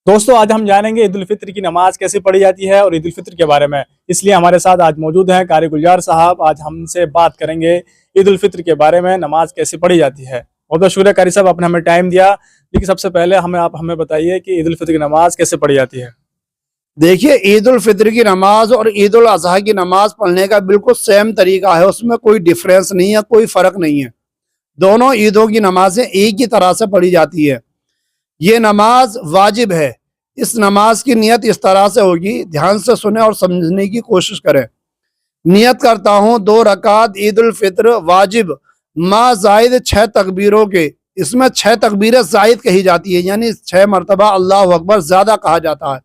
دوستو آج ہم جانیں گے عید الفطر کی نماز کیسے پڑھی جاتی ہے اور عید الفطر کے بارے میں، اس لیے ہمارے ساتھ آج موجود ہیں قاری گلزار صاحب۔ آج ہم سے بات کریں گے عید الفطر کے بارے میں، نماز کیسے پڑھی جاتی ہے۔ بہت بہت شکریہ قاری صاحب، آپ نے ہمیں ٹائم دیا۔ لیکن سب سے پہلے آپ ہمیں بتائیے کہ عید الفطر کی نماز کیسے پڑھی جاتی ہے۔ دیکھیے، عید الفطر کی نماز اور عید الاضحیٰ کی نماز پڑھنے کا بالکل سیم طریقہ ہے، اس میں کوئی ڈیفرنس نہیں ہے، کوئی فرق نہیں ہے۔ دونوں عیدوں کی نمازیں ایک ہی طرح سے پڑھی جاتی ہے۔ یہ نماز واجب ہے۔ اس نماز کی نیت اس طرح سے ہوگی، دھیان سے سنیں اور سمجھنے کی کوشش کریں۔ نیت کرتا ہوں 2 رکعت عید الفطر واجب ما زائد 6 تکبیروں کے، اس میں 6 تکبیریں زائد کہی جاتی ہے، یعنی 6 مرتبہ اللہ اکبر زیادہ کہا جاتا ہے۔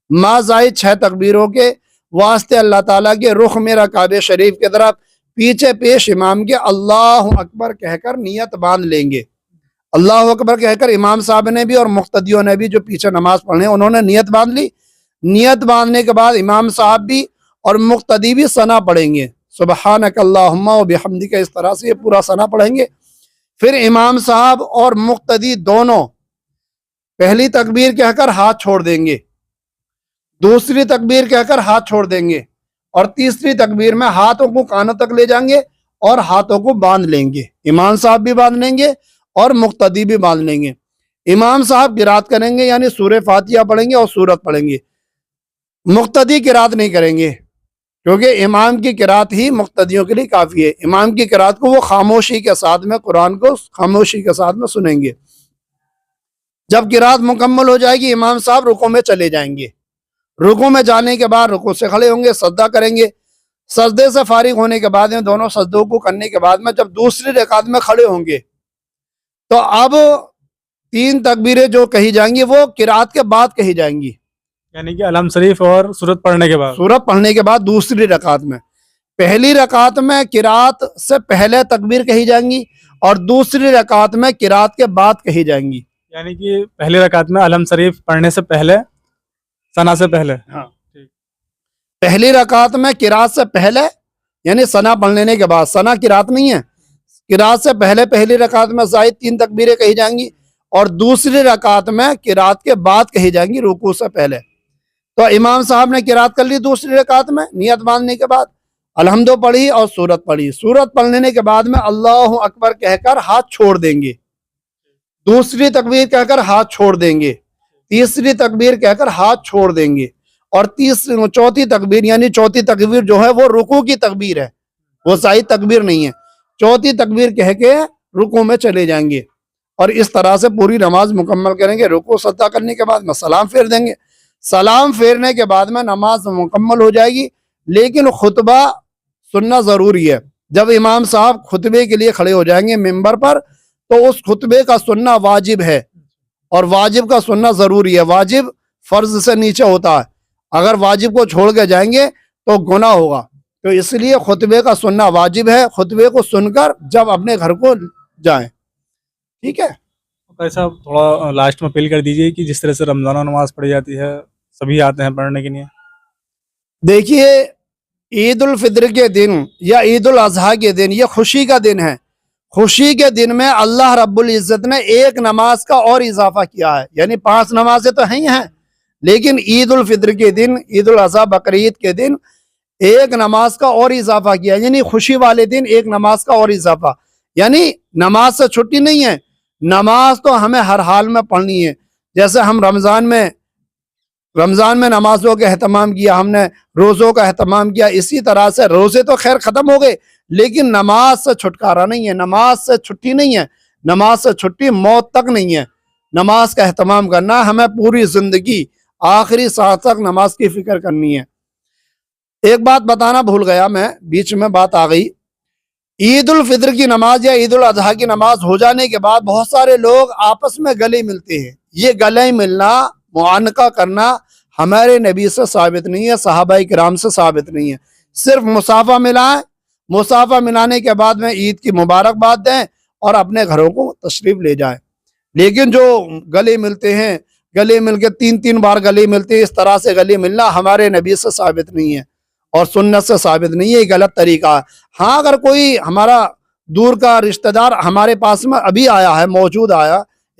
ما زائد 6 تکبیروں کے واسطے اللہ تعالیٰ کے رخ میرا کعبہ شریف کی طرف پیچھے پیش امام کے اللہ اکبر کہہ کر نیت باندھ لیں گے۔ اللہ اکبر کہہ کر امام صاحب نے بھی اور مقتدیوں نے بھی جو پیچھے نماز پڑھنے انہوں نے نیت باندھ لی۔ نیت باندھنے کے بعد امام صاحب بھی اور مقتدی بھی ثنا پڑھیں گے، سبحانک اللہم و بحمدک، اس طرح سے یہ پورا ثنا پڑھیں گے۔ پھر امام صاحب اور مقتدی دونوں پہلی تکبیر کہہ کر ہاتھ چھوڑ دیں گے، دوسری تکبیر کہہ کر ہاتھ چھوڑ دیں گے، اور تیسری تکبیر میں ہاتھوں کو کانوں تک لے جائیں گے اور ہاتھوں کو باندھ لیں گے۔ امام صاحب بھی باندھ لیں گے اور مقتدی بھی باندھ لیں گے۔ امام صاحب قرات کریں گے، یعنی سورہ فاتحہ پڑھیں گے اور سورت پڑھیں گے۔ مقتدی قرات نہیں کریں گے، کیونکہ امام کی قرات ہی مقتدیوں کے لیے کافی ہے۔ امام کی قرات کو وہ خاموشی کے ساتھ میں قرآن کو خاموشی کے ساتھ میں سنیں گے۔ جب قرات مکمل ہو جائے گی، امام صاحب رکوع میں چلے جائیں گے۔ رکوع میں جانے کے بعد رکوع سے کھڑے ہوں گے، سجدہ کریں گے۔ سجدے سے فارغ ہونے کے بعد دونوں سجدوں کو کرنے کے بعد میں جب دوسری رکعت میں کھڑے ہوں گے تو اب 3 تکبیریں جو کہی جائیں گی وہ قرات کے بعد کہی جائیں گی، یعنی کہ الحمد شریف اور سورت پڑھنے کے بعد۔ سورت پڑھنے کے بعد دوسری رکعت میں، پہلی رکعت میں قرات سے پہلے تکبیر کہی جائیں گی اور دوسری رکعت میں قرات کے بعد کہی جائیں گی۔ یعنی کہ پہلی رکعت میں الحمد شریف پڑھنے سے پہلے، ثنا سے پہلے۔ ہاں، پہلی رکعت میں قرات سے پہلے یعنی ثنا پڑھ لینے کے بعد، ثنا قرات نہیں ہے، قرات سے پہلے پہلی رکعت میں زائد 3 تکبیریں کہی جائیں گی اور دوسری رکعت میں قرات کے بعد کہی جائیں گی، رکوع سے پہلے۔ تو امام صاحب نے قرات کر لی دوسری رکعت میں، نیت باندھنے کے بعد الحمد پڑھی اور سورت پڑھی۔ سورت پڑھ لینے کے بعد میں اللہ اکبر کہہ کر ہاتھ چھوڑ دیں گے، دوسری تکبیر کہہ کر ہاتھ چھوڑ دیں گے، تیسری تکبیر کہہ کر ہاتھ چھوڑ دیں گے، اور چوتھی تکبیر یعنی چوتھی تکبیر جو ہے وہ رکوع کی تکبیر ہے، وہ زائد تکبیر نہیں ہے۔ چوتھی تکبیر کہہ کے رکوع میں چلے جائیں گے اور اس طرح سے پوری نماز مکمل کریں گے۔ رکوع سجدہ کرنے کے بعد میں سلام پھیر دیں گے۔ سلام پھیرنے کے بعد میں نماز مکمل ہو جائے گی، لیکن خطبہ سننا ضروری ہے۔ جب امام صاحب خطبے کے لیے کھڑے ہو جائیں گے ممبر پر تو اس خطبے کا سننا واجب ہے، اور واجب کا سننا ضروری ہے۔ واجب فرض سے نیچے ہوتا ہے، اگر واجب کو چھوڑ کے جائیں گے تو گناہ ہوگا، تو اس لیے خطبے کا سننا واجب ہے۔ خطبے کو سن کر جب اپنے گھر کو جائیں، ٹھیک ہے۔ ایسا تھوڑا لاسٹ میں اپیل کر دیجیے کہ جس طرح سے رمضان نماز پڑھی جاتی ہے، سبھی آتے ہیں پڑھنے کے لیے۔ دیکھیے، عید الفطر کے دن یا عید الاضحیٰ کے دن یہ خوشی کا دن ہے۔ خوشی کے دن میں اللہ رب العزت نے ایک نماز کا اور اضافہ کیا ہے، یعنی 5 نمازیں تو ہیں، لیکن عید الفطر کے دن، عید الاضحیٰ بقرعید کے دن ایک نماز کا اور اضافہ کیا، یعنی خوشی والے دن ایک نماز کا اور اضافہ، یعنی نماز سے چھٹی نہیں ہے، نماز تو ہمیں ہر حال میں پڑھنی ہے۔ جیسے ہم رمضان میں نمازوں کا اہتمام کیا، ہم نے روزوں کا اہتمام کیا، اسی طرح سے روزے تو خیر ختم ہو گئے، لیکن نماز سے چھٹکارا نہیں ہے، نماز سے چھٹی نہیں ہے، نماز سے چھٹی موت تک نہیں ہے۔ نماز کا اہتمام کرنا، ہمیں پوری زندگی آخری سانس تک نماز کی فکر کرنی ہے۔ ایک بات بتانا بھول گیا میں، بیچ میں بات آ گئی۔ عید الفطر کی نماز یا عید الاضحیٰ کی نماز ہو جانے کے بعد بہت سارے لوگ آپس میں گلے ملتے ہیں۔ یہ گلے ملنا، معانقہ کرنا ہمارے نبی سے ثابت نہیں ہے، صحابہ کرام سے ثابت نہیں ہے۔ صرف مصافحہ ملائیں، مصافحہ ملانے کے بعد میں عید کی مبارکباد دیں اور اپنے گھروں کو تشریف لے جائیں۔ لیکن جو گلے ملتے ہیں، گلے مل کے 3 بار گلے ملتے ہیں، اس طرح سے گلے ملنا ہمارے نبی سے ثابت نہیں ہے اور سنت سے ثابت نہیں ہے، یہ غلط طریقہ ہے۔ ہاں، اگر کوئی ہمارا دور کا رشتہ دار ہمارے پاس میں ابھی آیا ہے، موجود آیا،